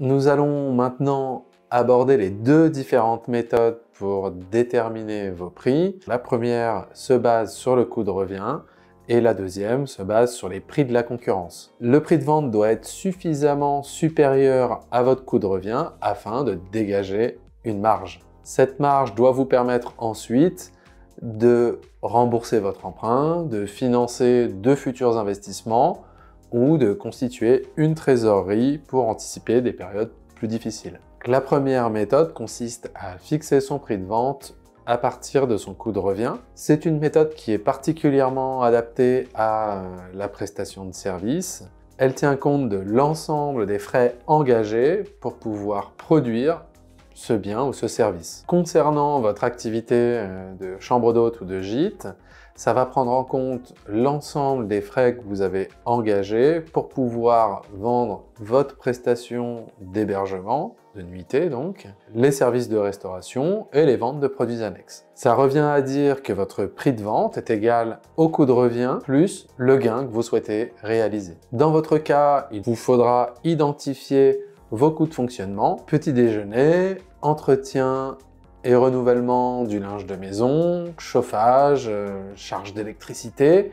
Nous allons maintenant aborder les deux différentes méthodes pour déterminer vos prix. La première se base sur le coût de revient et la deuxième se base sur les prix de la concurrence. Le prix de vente doit être suffisamment supérieur à votre coût de revient afin de dégager une marge. Cette marge doit vous permettre ensuite de rembourser votre emprunt, de financer de futurs investissements ou de constituer une trésorerie pour anticiper des périodes plus difficiles. La première méthode consiste à fixer son prix de vente à partir de son coût de revient. C'est une méthode qui est particulièrement adaptée à la prestation de service. Elle tient compte de l'ensemble des frais engagés pour pouvoir produire ce bien ou ce service. Concernant votre activité de chambre d'hôte ou de gîte, ça va prendre en compte l'ensemble des frais que vous avez engagés pour pouvoir vendre votre prestation d'hébergement, de nuitée donc, les services de restauration et les ventes de produits annexes. Ça revient à dire que votre prix de vente est égal au coût de revient plus le gain que vous souhaitez réaliser. Dans votre cas, il vous faudra identifier vos coûts de fonctionnement, petit déjeuner, entretien et renouvellement du linge de maison, chauffage, charges d'électricité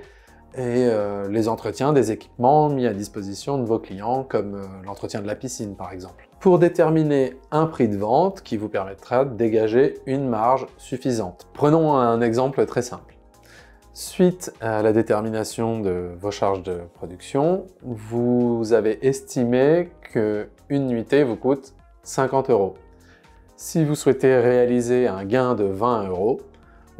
et les entretiens des équipements mis à disposition de vos clients comme l'entretien de la piscine par exemple. Pour déterminer un prix de vente qui vous permettra de dégager une marge suffisante. Prenons un exemple très simple. Suite à la détermination de vos charges de production, vous avez estimé qu'une nuitée vous coûte 50 €. Si vous souhaitez réaliser un gain de 20 €,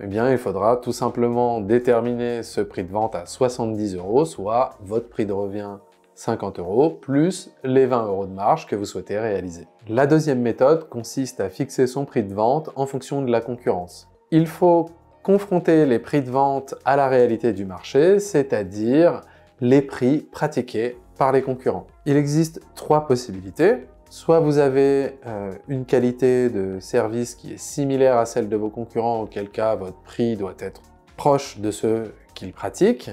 eh bien, il faudra tout simplement déterminer ce prix de vente à 70 €, soit votre prix de revient 50 € plus les 20 € de marge que vous souhaitez réaliser. La deuxième méthode consiste à fixer son prix de vente en fonction de la concurrence. Il faut confronter les prix de vente à la réalité du marché, c'est-à-dire les prix pratiqués par les concurrents. Il existe trois possibilités. Soit vous avez une qualité de service qui est similaire à celle de vos concurrents, auquel cas votre prix doit être proche de ceux qu'ils pratiquent.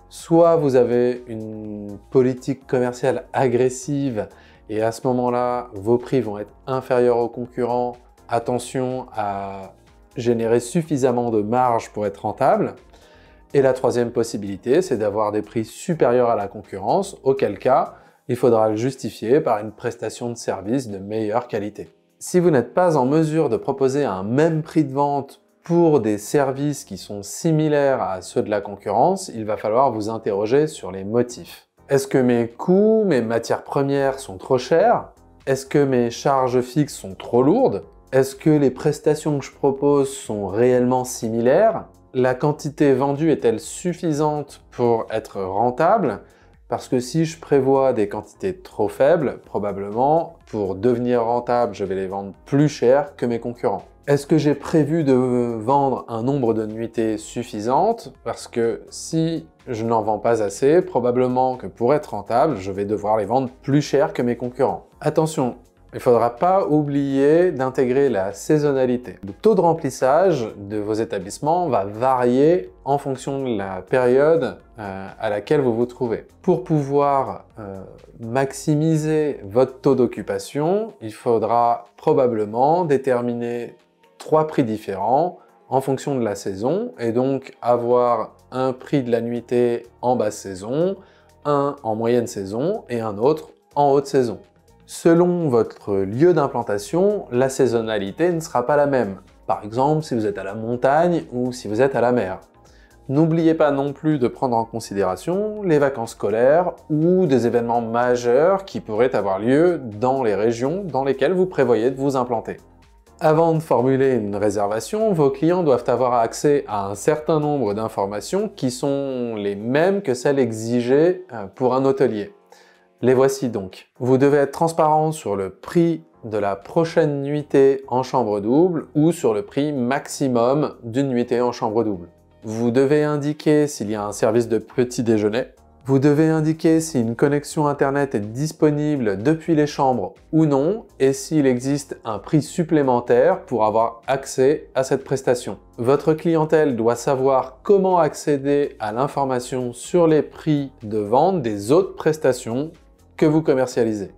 Soit vous avez une politique commerciale agressive et à ce moment-là, vos prix vont être inférieurs aux concurrents. Attention à générer suffisamment de marge pour être rentable. Et la troisième possibilité, c'est d'avoir des prix supérieurs à la concurrence, auquel cas, il faudra le justifier par une prestation de service de meilleure qualité. Si vous n'êtes pas en mesure de proposer un même prix de vente pour des services qui sont similaires à ceux de la concurrence, il va falloir vous interroger sur les motifs. Est-ce que mes coûts, mes matières premières sont trop chères? Est-ce que mes charges fixes sont trop lourdes? Est-ce que les prestations que je propose sont réellement similaires? La quantité vendue est-elle suffisante pour être rentable? Parce que si je prévois des quantités trop faibles, probablement, pour devenir rentable, je vais les vendre plus cher que mes concurrents. Est-ce que j'ai prévu de vendre un nombre de nuitées suffisante? Parce que si je n'en vends pas assez, probablement que pour être rentable, je vais devoir les vendre plus cher que mes concurrents. Attention, il ne faudra pas oublier d'intégrer la saisonnalité. Le taux de remplissage de vos établissements va varier en fonction de la période à laquelle vous vous trouvez. Pour pouvoir maximiser votre taux d'occupation, il faudra probablement déterminer trois prix différents en fonction de la saison et donc avoir un prix de la nuitée en basse saison, un en moyenne saison et un autre en haute saison. Selon votre lieu d'implantation, la saisonnalité ne sera pas la même. Par exemple, si vous êtes à la montagne ou si vous êtes à la mer. N'oubliez pas non plus de prendre en considération les vacances scolaires ou des événements majeurs qui pourraient avoir lieu dans les régions dans lesquelles vous prévoyez de vous implanter. Avant de formuler une réservation, vos clients doivent avoir accès à un certain nombre d'informations qui sont les mêmes que celles exigées pour un hôtelier. Les voici donc. Vous devez être transparent sur le prix de la prochaine nuitée en chambre double ou sur le prix maximum d'une nuitée en chambre double. Vous devez indiquer s'il y a un service de petit déjeuner. Vous devez indiquer si une connexion internet est disponible depuis les chambres ou non et s'il existe un prix supplémentaire pour avoir accès à cette prestation. Votre clientèle doit savoir comment accéder à l'information sur les prix de vente des autres prestations que vous commercialisez.